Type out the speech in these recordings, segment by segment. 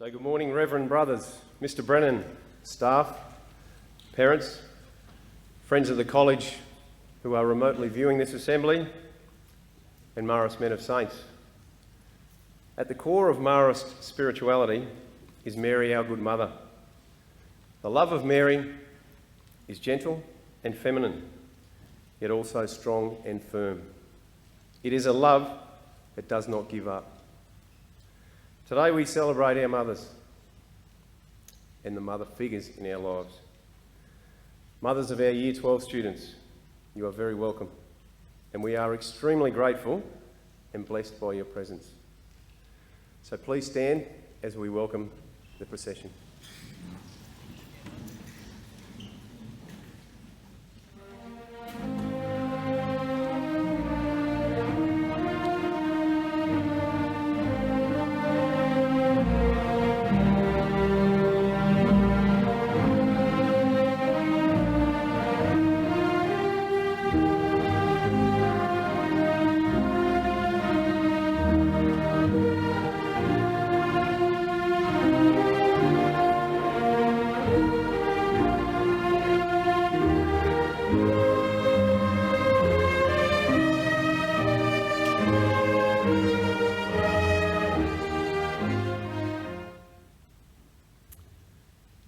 So good morning, Reverend Brothers, Mr. Brennan, staff, parents, friends of the college who are remotely viewing this assembly, and Marist men of saints. At the core of Marist spirituality is Mary, our good mother. The love of Mary is gentle and feminine, yet also strong and firm. It is a love that does not give up. Today we celebrate our mothers and the mother figures in our lives. Mothers of our Year 12 students, you are very welcome, and we are extremely grateful and blessed by your presence. So please stand as we welcome the procession.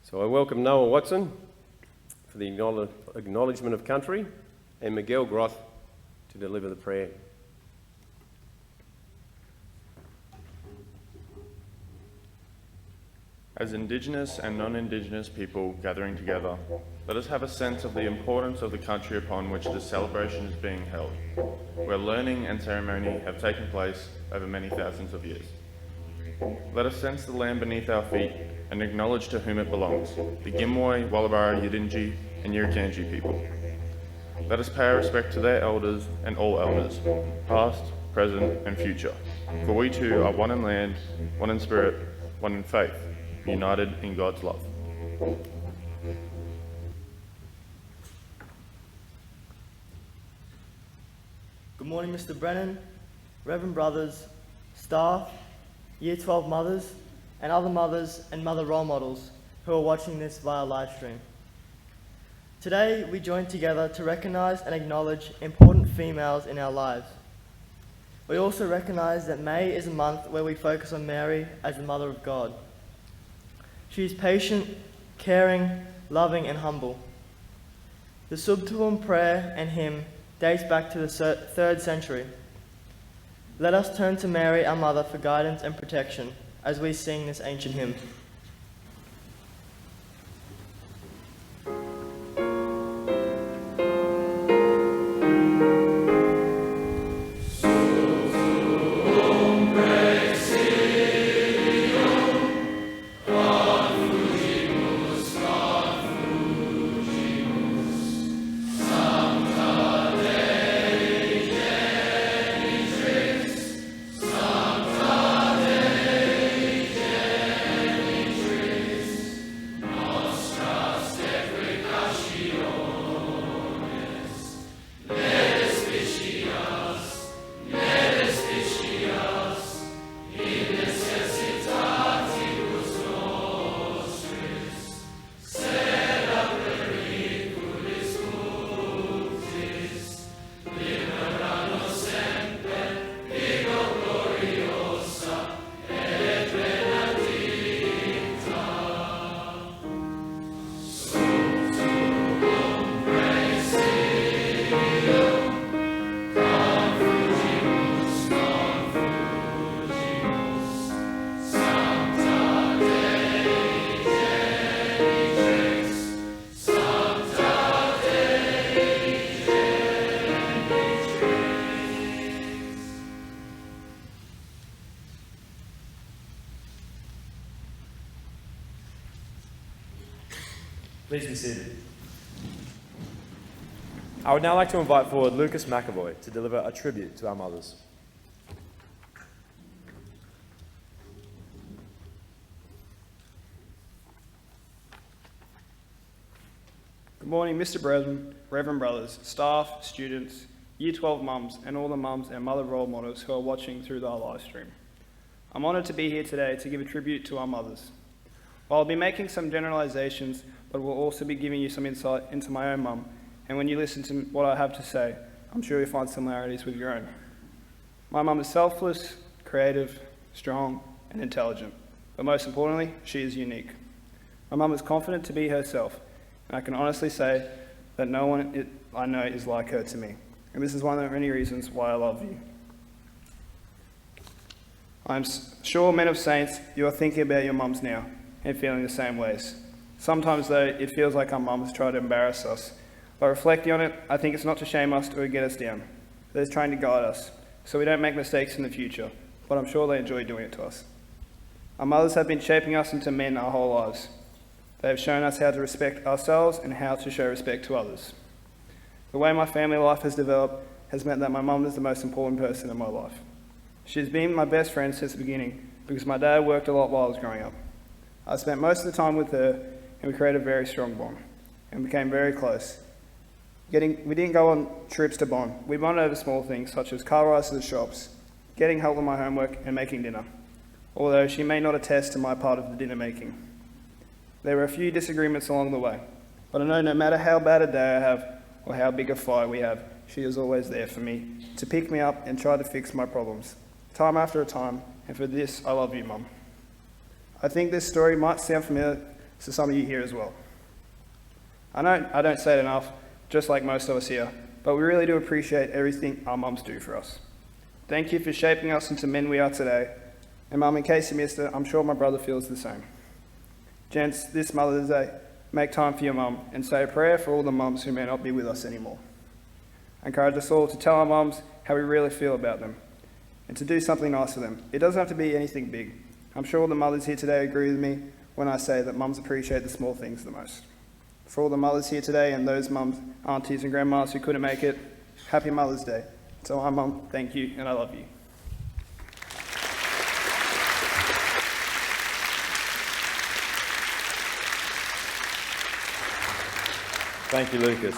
So I welcome Noah Watson for the Acknowledgement of Country and Miguel Groth to deliver the prayer. As Indigenous and non-Indigenous people gathering together, let us have a sense of the importance of the country upon which this celebration is being held, where learning and ceremony have taken place over many thousands of years. Let us sense the land beneath our feet and acknowledge to whom it belongs, the Gimwoy, Wallabara, Yidinji and Yirrkantji people. Let us pay our respect to their elders and all elders, past, present and future, for we too are one in land, one in spirit, one in faith, united in God's love. Good morning, Mr. Brennan, Reverend Brothers, staff, Year 12 mothers, and other mothers and mother role models who are watching this via live stream. Today, we join together to recognise and acknowledge important females in our lives. We also recognise that May is a month where we focus on Mary as the Mother of God. She is patient, caring, loving, and humble. The Subtuum prayer and hymn dates back to the 3rd century. Let us turn to Mary, our Mother, for guidance and protection as we sing this ancient hymn. Please be seated. I would now like to invite forward Lucas McAvoy to deliver a tribute to our mothers. Good morning, Mr. Brennan, Reverend Brothers, staff, students, Year 12 mums, and all the mums and mother role models who are watching through our live stream. I'm honoured to be here today to give a tribute to our mothers. While I'll be making some generalisations, but will also be giving you some insight into my own mum, and when you listen to what I have to say, I'm sure you'll find similarities with your own. My mum is selfless, creative, strong, and intelligent, but most importantly, she is unique. My mum is confident to be herself, and I can honestly say that no one I know is like her to me, and this is one of the many reasons why I love you. I'm sure, men of saints, you are thinking about your mums now and feeling the same ways. Sometimes, though, it feels like our mums try to embarrass us. But reflecting on it, I think it's not to shame us or get us down. They're trying to guide us, so we don't make mistakes in the future, but I'm sure they enjoy doing it to us. Our mothers have been shaping us into men our whole lives. They have shown us how to respect ourselves and how to show respect to others. The way my family life has developed has meant that my mum is the most important person in my life. She's been my best friend since the beginning because my dad worked a lot while I was growing up. I spent most of the time with her and we created a very strong bond and became very close. We didn't go on trips to bond. We bonded over small things such as car rides to the shops, getting help with my homework and making dinner, although she may not attest to my part of the dinner making. There were a few disagreements along the way, but I know no matter how bad a day I have or how big a fight we have, she is always there for me to pick me up and try to fix my problems, time after time, and for this, I love you, Mum. I think this story might sound familiar to some of you here as well. I know I don't say it enough, just like most of us here, but we really do appreciate everything our mums do for us. Thank you for shaping us into men we are today, and Mum, in case you missed it, I'm sure my brother feels the same. Gents, this Mother's Day, make time for your mum and say a prayer for all the mums who may not be with us anymore. I encourage us all to tell our mums how we really feel about them and to do something nice for them. It doesn't have to be anything big. I'm sure all the mothers here today agree with me when I say that mums appreciate the small things the most. For all the mothers here today and those mums, aunties and grandmas who couldn't make it, happy Mother's Day. To my mum, thank you and I love you. Thank you, Lucas.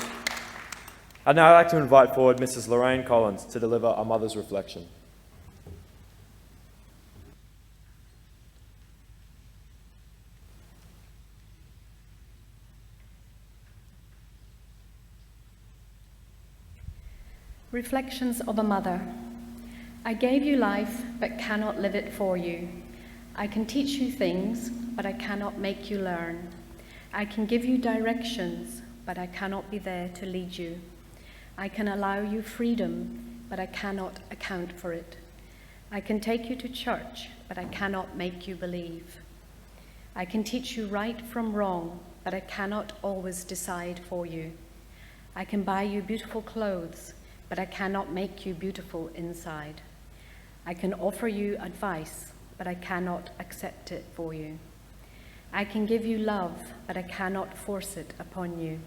I'd now like to invite forward Mrs. Lorraine Collins to deliver a mother's reflection. Reflections of a Mother. I gave you life, but cannot live it for you. I can teach you things, but I cannot make you learn. I can give you directions, but I cannot be there to lead you. I can allow you freedom, but I cannot account for it. I can take you to church, but I cannot make you believe. I can teach you right from wrong, but I cannot always decide for you. I can buy you beautiful clothes, but I cannot make you beautiful inside. I can offer you advice, but I cannot accept it for you. I can give you love, but I cannot force it upon you.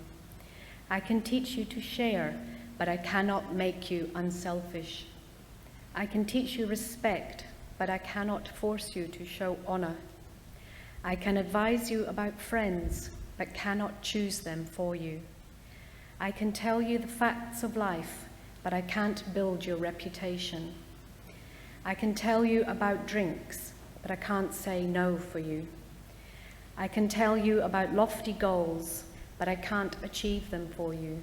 I can teach you to share, but I cannot make you unselfish. I can teach you respect, but I cannot force you to show honor. I can advise you about friends, but cannot choose them for you. I can tell you the facts of life, but I can't build your reputation. I can tell you about drinks, but I can't say no for you. I can tell you about lofty goals, but I can't achieve them for you.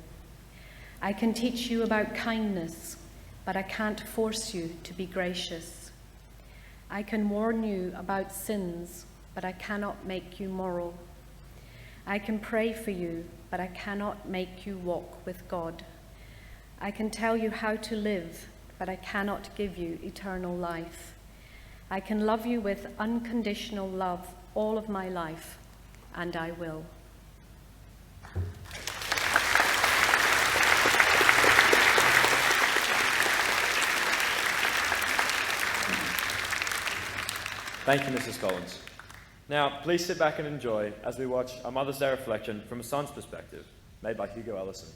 I can teach you about kindness, but I can't force you to be gracious. I can warn you about sins, but I cannot make you moral. I can pray for you, but I cannot make you walk with God. I can tell you how to live, but I cannot give you eternal life. I can love you with unconditional love all of my life, and I will. Thank you, Mrs. Collins. Now, please sit back and enjoy as we watch a Mother's Day reflection from a son's perspective, made by Hugo Ellison.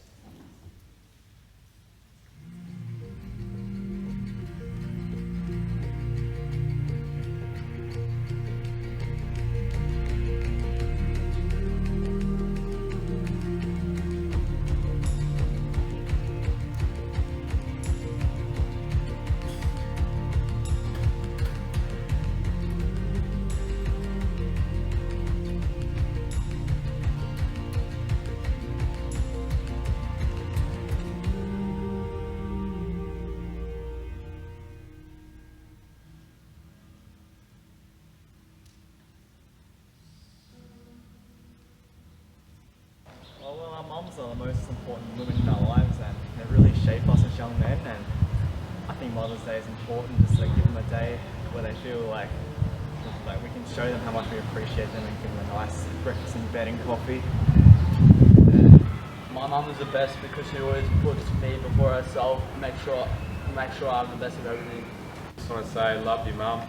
mums are the most important women in our lives, and they really shape us as young men. And I think Mother's Day is important, just like give them a day where they feel like we can show them how much we appreciate them and give them a nice breakfast in bed and coffee. My mum is the best because she always puts me before herself, make sure I have the best of everything. Just want to say, love you, Mum.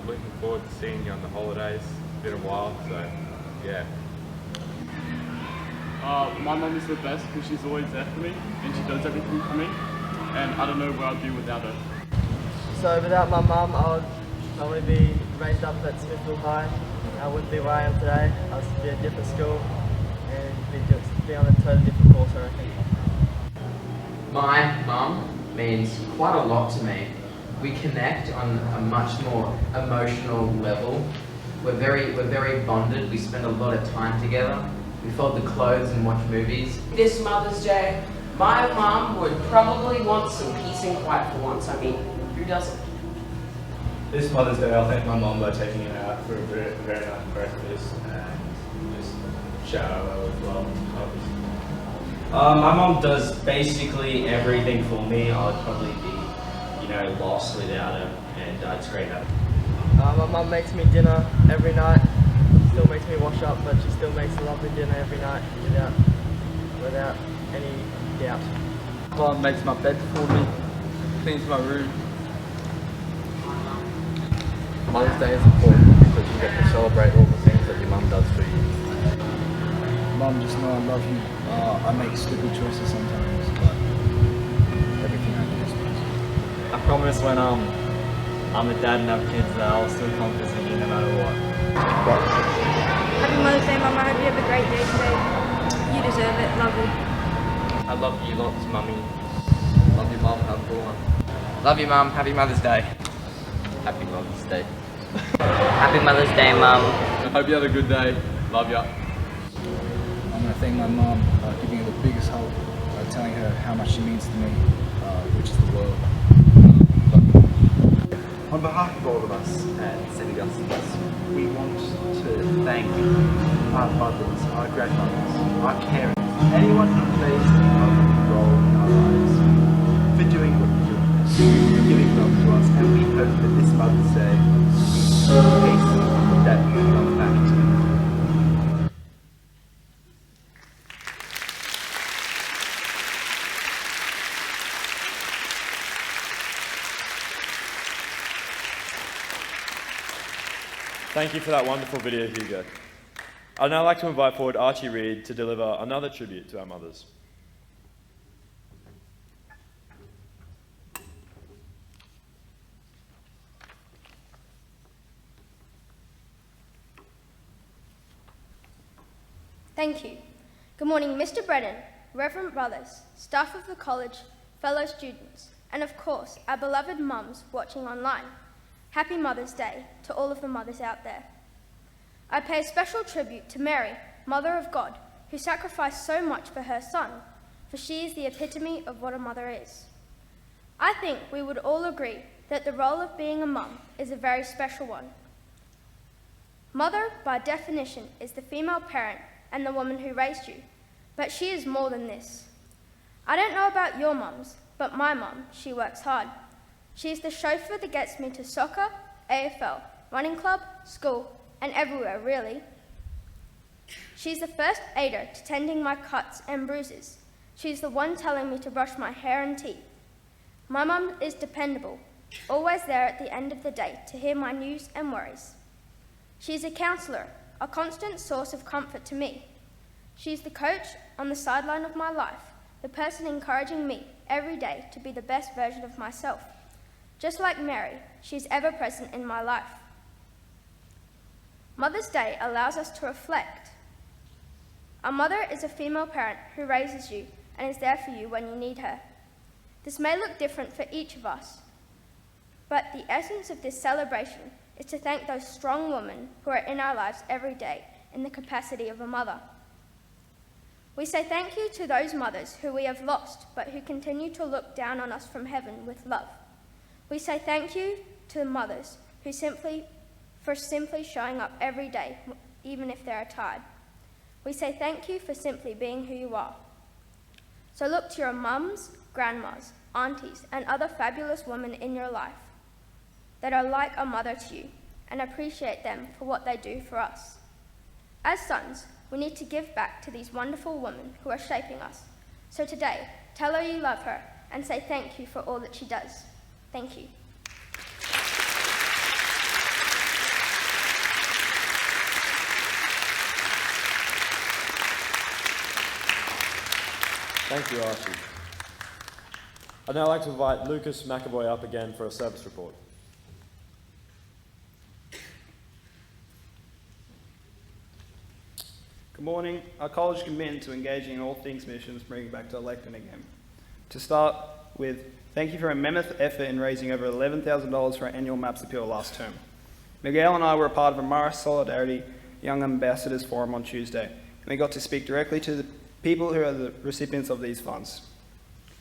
Looking forward to seeing you on the holidays. It's been a while, so yeah. My mum is the best because she's always there for me and she does everything for me, and I don't know where I'd be without her. So without my mum, I would probably be raised up at Smithfield High. I wouldn't be where I am today. I would be at a different school and be on a totally different course, I reckon. My mum means quite a lot to me. We connect on a much more emotional level. We're very bonded. We spend a lot of time together. We fold the clothes and watch movies. This Mother's Day, my mum would probably want some peace and quiet for once. I mean, who doesn't? This Mother's Day, I'll thank my mum by taking her out for a very nice breakfast and just shower her as well. My mum does basically everything for me. I would probably be, lost without her, and it's great having her. My mum makes me dinner every night. Still makes me wash up, but she still makes a lovely dinner every night without any doubt. Mum makes my bed for me, cleans my room. Mother's Day is important because you get to celebrate all the things that your mum does for you. Mum, just know I love you. I make stupid choices sometimes, but everything I do is best. I promise when I'm a dad and have kids that I'll still come visit you no matter what. Happy Mother's Day, Mum. I hope you have a great day today. You deserve it. Love you. I love you lots, Mummy. Love you, Mum. Have a good one. Love you, Mum. Happy Mother's Day. Happy Mother's Day. Happy Mother's Day, Mum. I hope you have a good day. Love ya. I'm going to thank my mum, giving her the biggest hug, telling her how much she means to me, which is the world. On behalf of all of us at St. Augustine's, we want to thank our mothers, our grandmothers, our carers, anyone who plays a positive role in our lives, for doing what you're doing, for giving love to us, and we hope that this Mother's Day pays that love back to you. Thank you for that wonderful video, Hugo. I'd now like to invite forward Archie Reed to deliver another tribute to our mothers. Thank you. Good morning, Mr. Brennan, Reverend Brothers, staff of the college, fellow students, and of course, our beloved mums watching online. Happy Mother's Day to all of the mothers out there. I pay a special tribute to Mary, Mother of God, who sacrificed so much for her son, for she is the epitome of what a mother is. I think we would all agree that the role of being a mum is a very special one. Mother, by definition, is the female parent and the woman who raised you, but she is more than this. I don't know about your mums, but my mum, she works hard. She's the chauffeur that gets me to soccer, AFL, running club, school, and everywhere really. She's the first aider to tending my cuts and bruises. She's the one telling me to brush my hair and teeth. My mum is dependable, always there at the end of the day to hear my news and worries. She's a counsellor, a constant source of comfort to me. She's the coach on the sideline of my life, the person encouraging me every day to be the best version of myself. Just like Mary, she's ever present in my life. Mother's Day allows us to reflect. A mother is a female parent who raises you and is there for you when you need her. This may look different for each of us, but the essence of this celebration is to thank those strong women who are in our lives every day in the capacity of a mother. We say thank you to those mothers who we have lost, but who continue to look down on us from heaven with love. We say thank you to the mothers who simply showing up every day, even if they are tired. We say thank you for simply being who you are. So look to your mums, grandmas, aunties, and other fabulous women in your life that are like a mother to you, and appreciate them for what they do for us. As sons, we need to give back to these wonderful women who are shaping us. So today, tell her you love her and say thank you for all that she does. Thank you. Thank you, Archie. I'd now like to invite Lucas McAvoy up again for a service report. Good morning. Our college committed to engaging in all things missions, bringing back to Electon again. To start with, thank you for a mammoth effort in raising over $11,000 for our annual MAPS appeal last term. Miguel and I were a part of a Mara Solidarity Young Ambassadors Forum on Tuesday, and we got to speak directly to the people who are the recipients of these funds.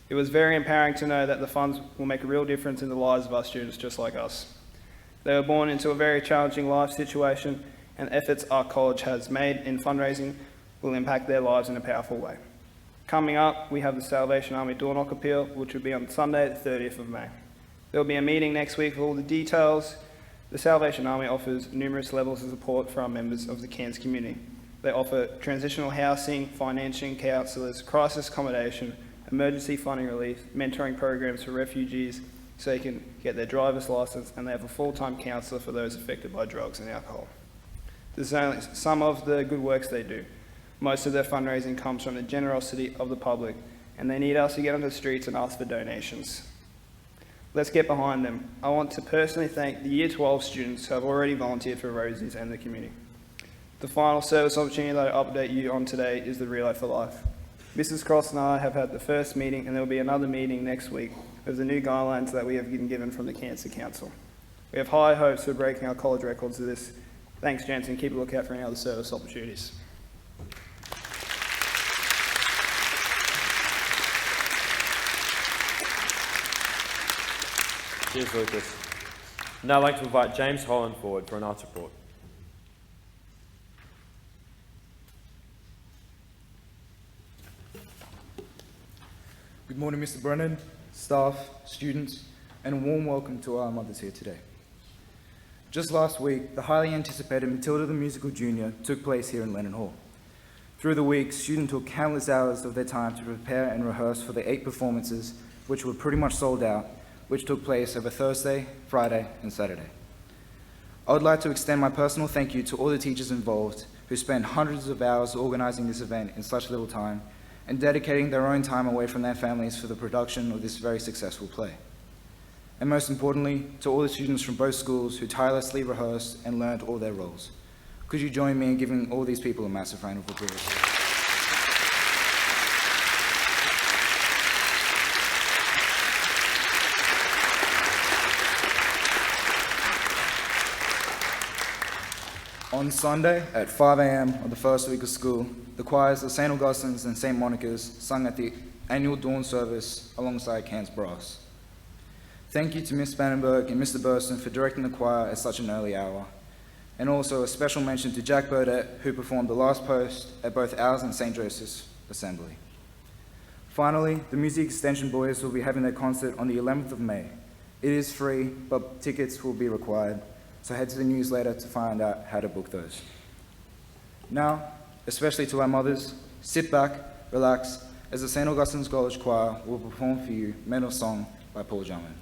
It was very empowering to know that the funds will make a real difference in the lives of our students just like us. They were born into a very challenging life situation, and efforts our college has made in fundraising will impact their lives in a powerful way. Coming up, we have the Salvation Army Door Knock Appeal, which will be on Sunday, the 30th of May. There will be a meeting next week with all the details. The Salvation Army offers numerous levels of support for our members of the Cairns community. They offer transitional housing, financing counsellors, crisis accommodation, emergency funding relief, mentoring programs for refugees so they can get their driver's licence, and they have a full-time counsellor for those affected by drugs and alcohol. This is only some of the good works they do. Most of their fundraising comes from the generosity of the public, and they need us to get on the streets and ask for donations. Let's get behind them. I want to personally thank the Year 12 students who have already volunteered for Rosie's and the community. The final service opportunity that I update you on today is the Relay for Life. Mrs. Cross and I have had the first meeting, and there will be another meeting next week with the new guidelines that we have been given from the Cancer Council. We have high hopes for breaking our college records with this. Thanks, Jansen. Keep a lookout for any other service opportunities. Cheers, Lucas. Now I'd like to invite James Holland forward for an arts report. Good morning, Mr. Brennan, staff, students, and a warm welcome to our mothers here today. Just last week, the highly anticipated Matilda the Musical Junior took place here in Lennon Hall. Through the week, students took countless hours of their time to prepare and rehearse for the 8 performances, which were pretty much sold out, which took place over Thursday, Friday, and Saturday. I would like to extend my personal thank you to all the teachers involved who spent hundreds of hours organizing this event in such little time and dedicating their own time away from their families for the production of this very successful play. And most importantly, to all the students from both schools who tirelessly rehearsed and learned all their roles. Could you join me in giving all these people a massive round of applause? On Sunday at 5 a.m. of the first week of school, the choirs of St. Augustine's and St. Monica's sung at the annual dawn service alongside Cairns Brass. Thank you to Ms. Spannenberg and Mr. Burston for directing the choir at such an early hour. And also a special mention to Jack Burdett, who performed the last post at both ours and St. Joseph's Assembly. Finally, the Music Extension Boys will be having their concert on the 11th of May. It is free, but tickets will be required, so head to the newsletter to find out how to book those. Now, especially to our mothers, sit back, relax, as the St. Augustine's College Choir will perform for you Men of Song by Paul Jarman.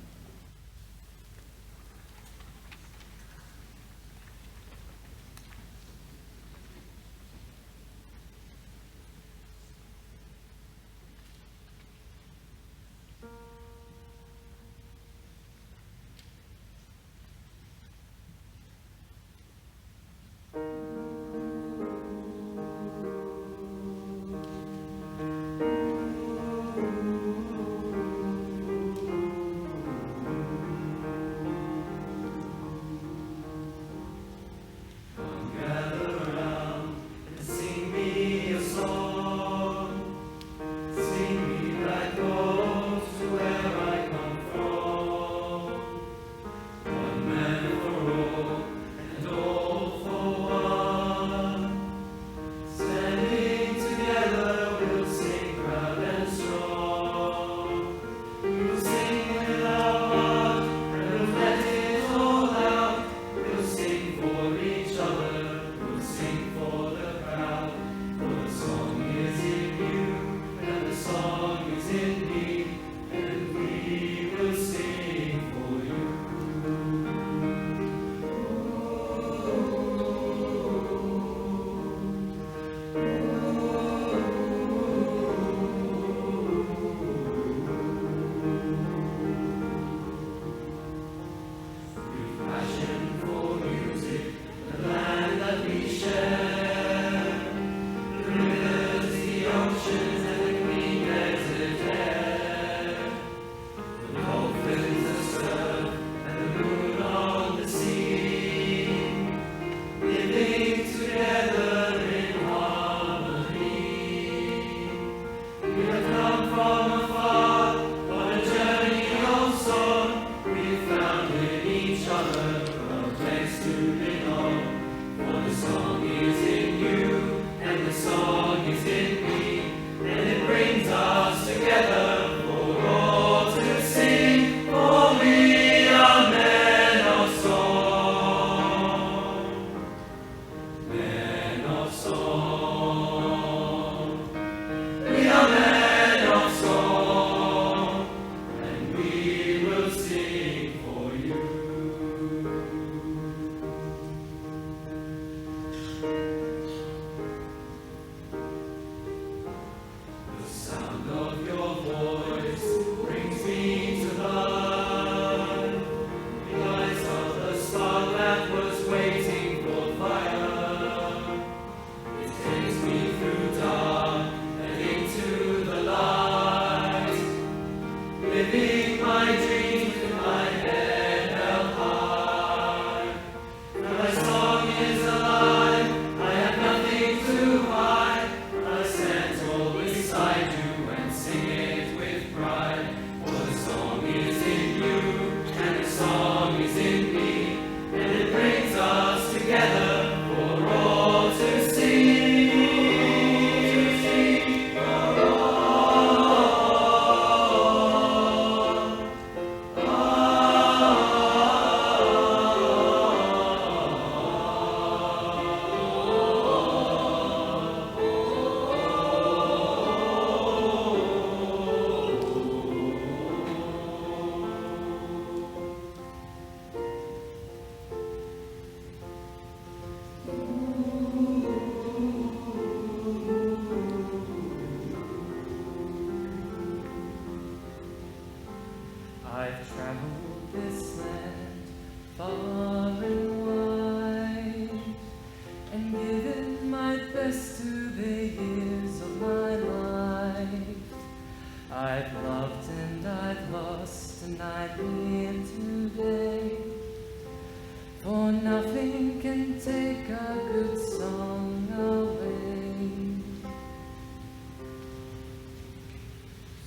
for nothing can take a good song away.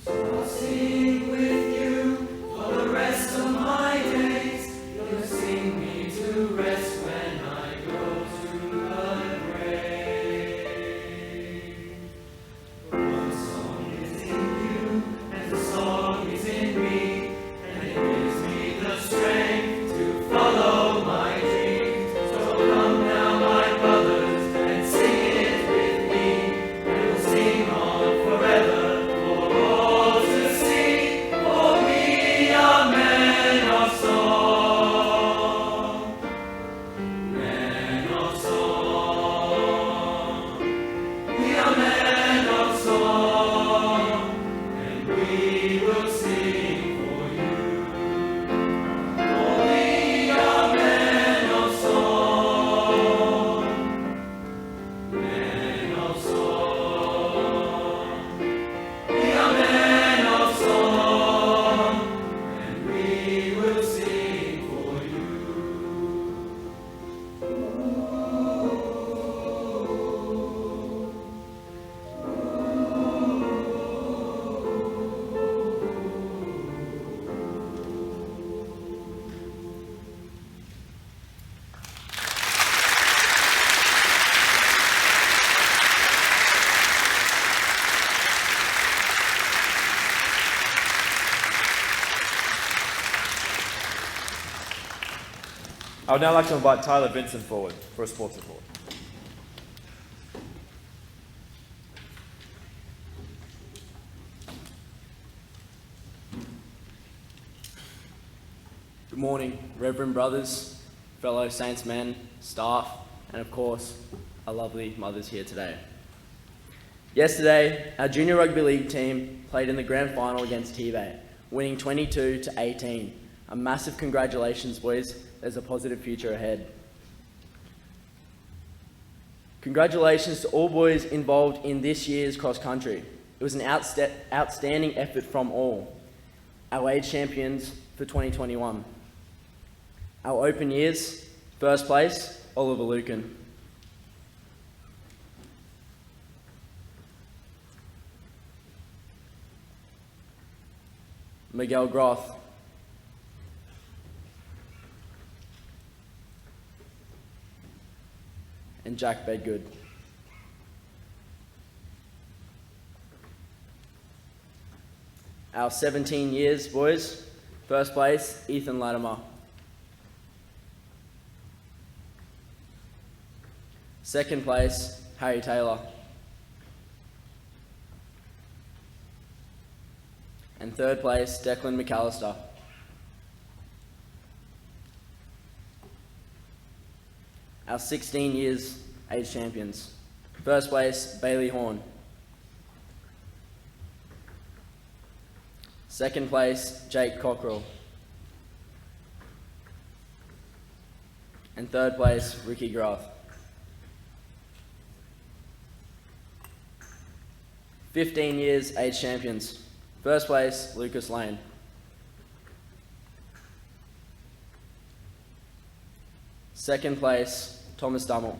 So I'll sing with you for the rest of my days. You'll sing me to rest when I go to the grave. One song is in you, and the song is in me, and it gives me the strength to follow my dreams. So come now, my brothers, and sing it with me, and we'll sing on forever for all to see. For we are men of song, men of song. We are men of song, and we will sing for you. For we are men of song, men of song. We are men of song, and we will sing for you. I would now like to invite Tyler Vincent forward for a sports report. Good morning, Reverend brothers, fellow Saints men, staff, and of course, our lovely mothers here today. Yesterday, our junior rugby league team played in the grand final against Tebay, winning 22-18. A massive congratulations, boys. There's a positive future ahead. Congratulations to all boys involved in this year's cross country. It was an outstanding effort from all. Our age champions for 2021. Our open years, first place, Oliver Lucan. Miguel Groth. And Jack Bedgood. Our 17 years, boys. First place, Ethan Latimer. Second place, Harry Taylor. And third place, Declan McAllister. Our 16 years age champions. First place, Bailey Horn. Second place, Jake Cockrell. And third place, Ricky Groth. 15 years age champions. First place, Lucas Lane. Second place, Thomas Dummel.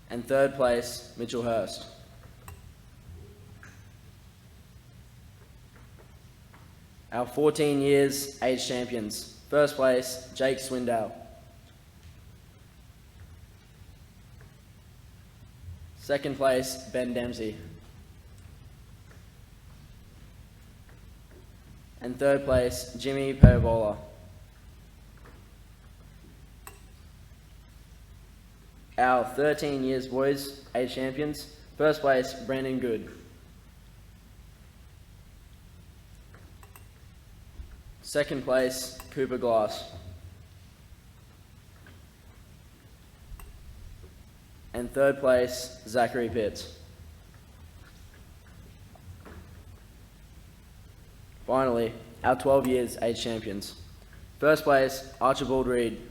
And third place, Mitchell Hurst. Our 14 years age champions. First place, Jake Swindale. Second place, Ben Dempsey. And third place, Jimmy Paobola. Our 13 years boys age champions. First place, Brandon Good. Second place, Cooper Glass. And third place, Zachary Pitts. Finally, our 12 years age champions. First place, Archibald Reed.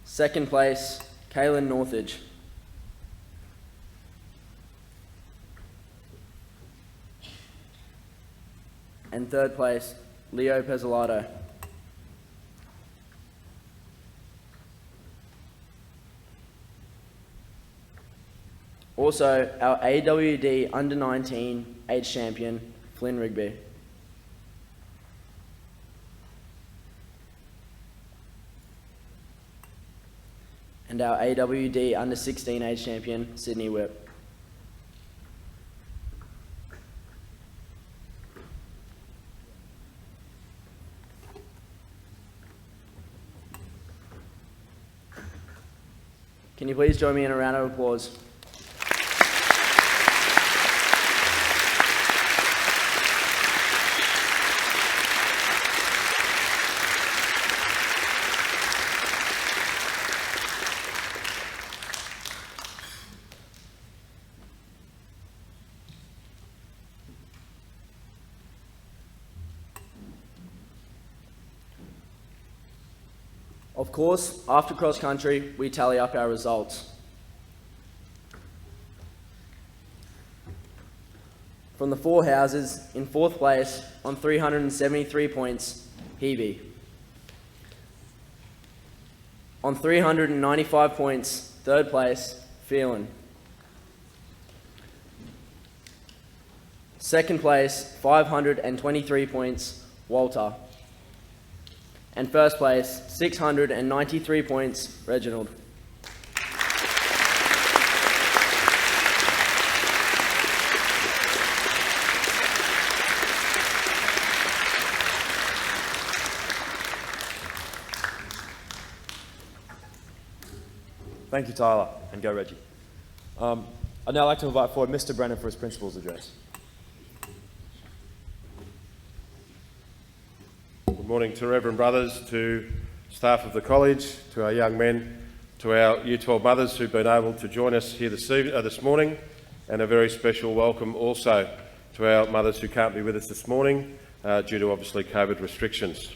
Second place, Kaylin Northage. and third place, Leo Pezzolato. Also, our AWD Under-19 age champion, Flynn Rigby. And our AWD Under-16 age champion, Sydney Whip. Can you please join me in a round of applause? Of course, after cross country, we tally up our results. From the four houses, in fourth place on 373 points, Hebe. On 395 points, third place, Phelan. Second place, 523 points, Walter. And first place, 693 points, Reginald. Thank you, Tyler, and go Reggie. I'd now like to invite forward Mr. Brennan for his principal's address. Good morning to Reverend Brothers, to staff of the college, to our young men, to our Year 12 mothers who've been able to join us here this morning, and a very special welcome also to our mothers who can't be with us this morning due to obviously COVID restrictions.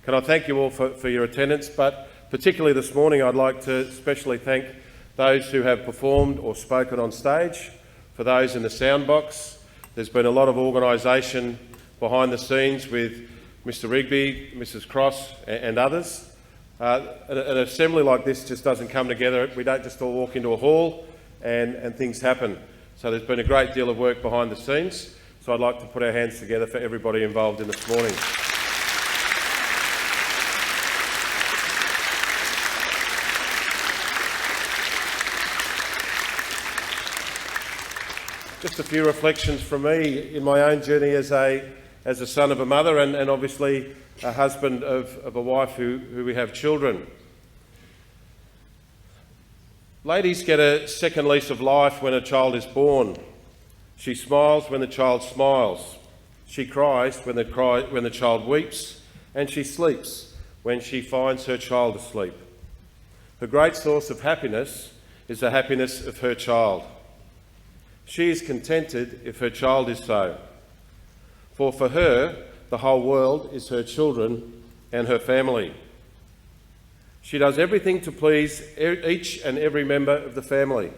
Can I thank you all for your attendance, but particularly this morning I'd like to especially thank those who have performed or spoken on stage, for those in the sound box. There's been a lot of organisation behind the scenes with Mr. Rigby, Mrs. Cross and others. An assembly like this just doesn't come together. We don't just all walk into a hall and things happen. So there's been a great deal of work behind the scenes. So I'd like to put our hands together for everybody involved in this morning. Just a few reflections from me in my own journey as a son of a mother and obviously a husband of a wife who we have children. Ladies get a second lease of life when a child is born. She smiles when the child smiles. She cries when the child weeps, and she sleeps when she finds her child asleep. Her great source of happiness is the happiness of her child. She is contented if her child is so. For her, the whole world is her children and her family. She does everything to please each and every member of the family.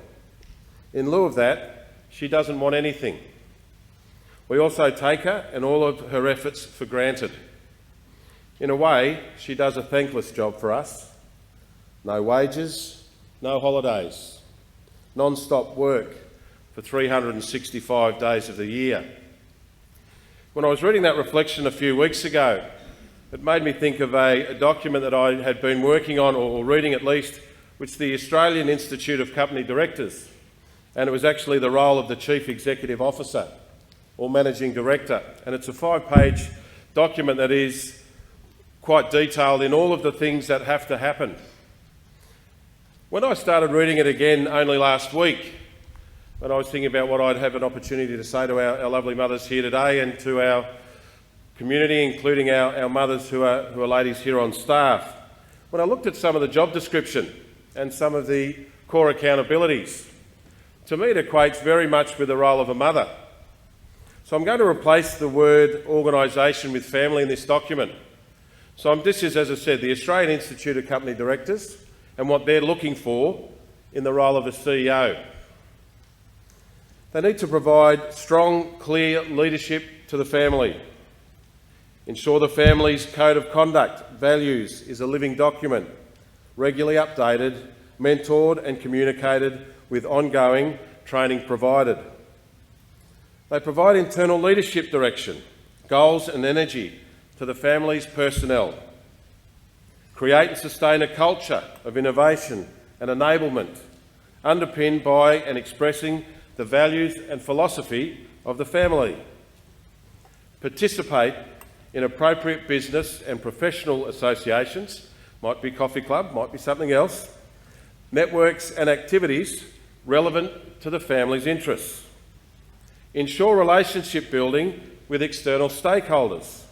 In lieu of that, she doesn't want anything. We also take her and all of her efforts for granted. In a way, she does a thankless job for us. No wages, no holidays, non-stop work for 365 days of the year. When I was reading that reflection a few weeks ago, it made me think of a document that I had been working on, or reading at least, which is the Australian Institute of Company Directors. And it was actually the role of the Chief Executive Officer or Managing Director. And it's a 5-page document that is quite detailed in all of the things that have to happen. When I started reading it again only last week, when I was thinking about what I'd have an opportunity to say to our lovely mothers here today and to our community, including our mothers who are ladies here on staff, when I looked at some of the job description and some of the core accountabilities, to me it equates very much with the role of a mother. So I'm going to replace the word organisation with family in this document. So this is, as I said, the Australian Institute of Company Directors and what they're looking for in the role of a CEO. They need to provide strong, clear leadership to the family. Ensure the family's code of conduct, values, is a living document, regularly updated, mentored and communicated with ongoing training provided. They provide internal leadership direction, goals and energy to the family's personnel. Create and sustain a culture of innovation and enablement, underpinned by and expressing the values and philosophy of the family. Participate in appropriate business and professional associations, might be coffee club, might be something else, networks and activities relevant to the family's interests. Ensure relationship building with external stakeholders.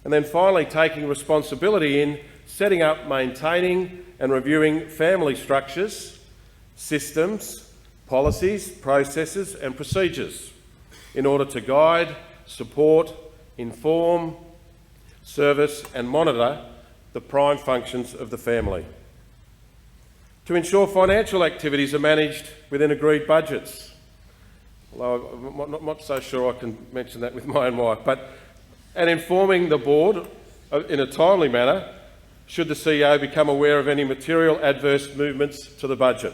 And then finally, taking responsibility in setting up, maintaining and reviewing family structures, systems, policies, processes and procedures in order to guide, support, inform, service and monitor the prime functions of the family. To ensure financial activities are managed within agreed budgets. Although I'm not so sure I can mention that with my own wife, and informing the board in a timely manner should the CEO become aware of any material adverse movements to the budget.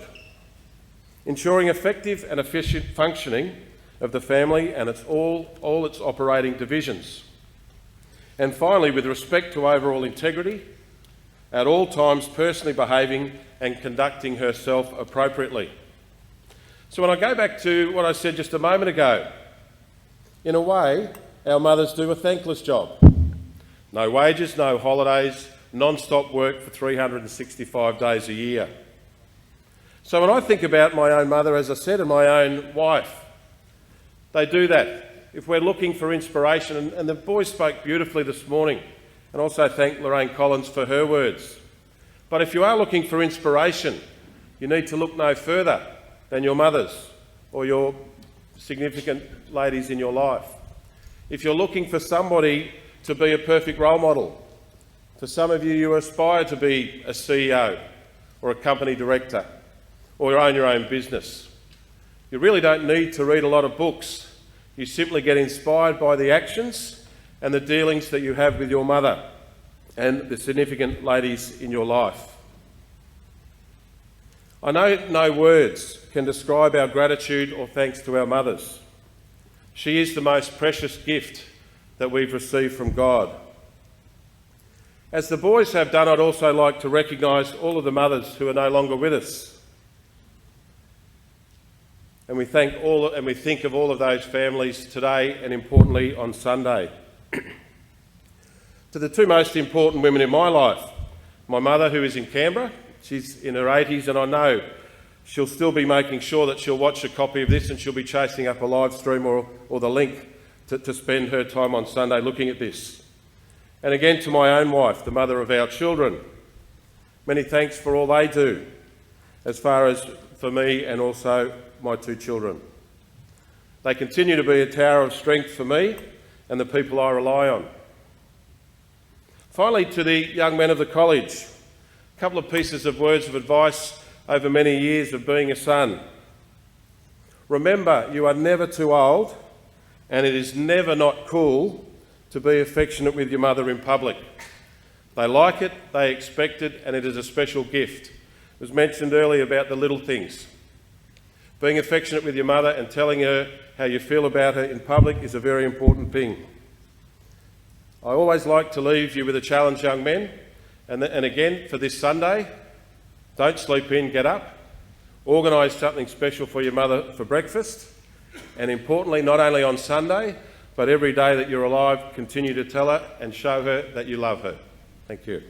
Ensuring effective and efficient functioning of the family and all its operating divisions. And finally, with respect to overall integrity, at all times personally behaving and conducting herself appropriately. So when I go back to what I said just a moment ago, in a way, our mothers do a thankless job. No wages, no holidays, non-stop work for 365 days a year. So when I think about my own mother, as I said, and my own wife, they do that. If we're looking for inspiration, and the boys spoke beautifully this morning, and also thank Lorraine Collins for her words. But if you are looking for inspiration, you need to look no further than your mothers or your significant ladies in your life. If you're looking for somebody to be a perfect role model, for some of you, you aspire to be a CEO or a company director or own your own business. You really don't need to read a lot of books. You simply get inspired by the actions and the dealings that you have with your mother and the significant ladies in your life. I know no words can describe our gratitude or thanks to our mothers. She is the most precious gift that we've received from God. As the boys have done, I'd also like to recognise all of the mothers who are no longer with us. And we think of all of those families today and importantly on Sunday. To the two most important women in my life, my mother who is in Canberra, she's in her 80s and I know she'll still be making sure that she'll watch a copy of this and she'll be chasing up a live stream or the link to spend her time on Sunday looking at this. And again to my own wife, the mother of our children, many thanks for all they do as far as for me and also my two children. They continue to be a tower of strength for me and the people I rely on. Finally, to the young men of the college, a couple of pieces of words of advice over many years of being a son. Remember, you are never too old and it is never not cool to be affectionate with your mother in public. They like it, they expect it, and it is a special gift. It was mentioned earlier about the little things. Being affectionate with your mother and telling her how you feel about her in public is a very important thing. I always like to leave you with a challenge, young men, and again for this Sunday, don't sleep in, get up, organise something special for your mother for breakfast, and importantly, not only on Sunday, but every day that you're alive, continue to tell her and show her that you love her. Thank you.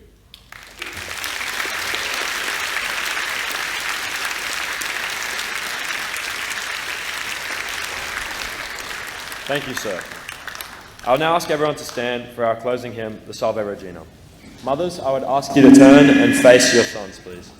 Thank you, sir. I'll now ask everyone to stand for our closing hymn, the Salve Regina. Mothers, I would ask you to turn and face your sons, please.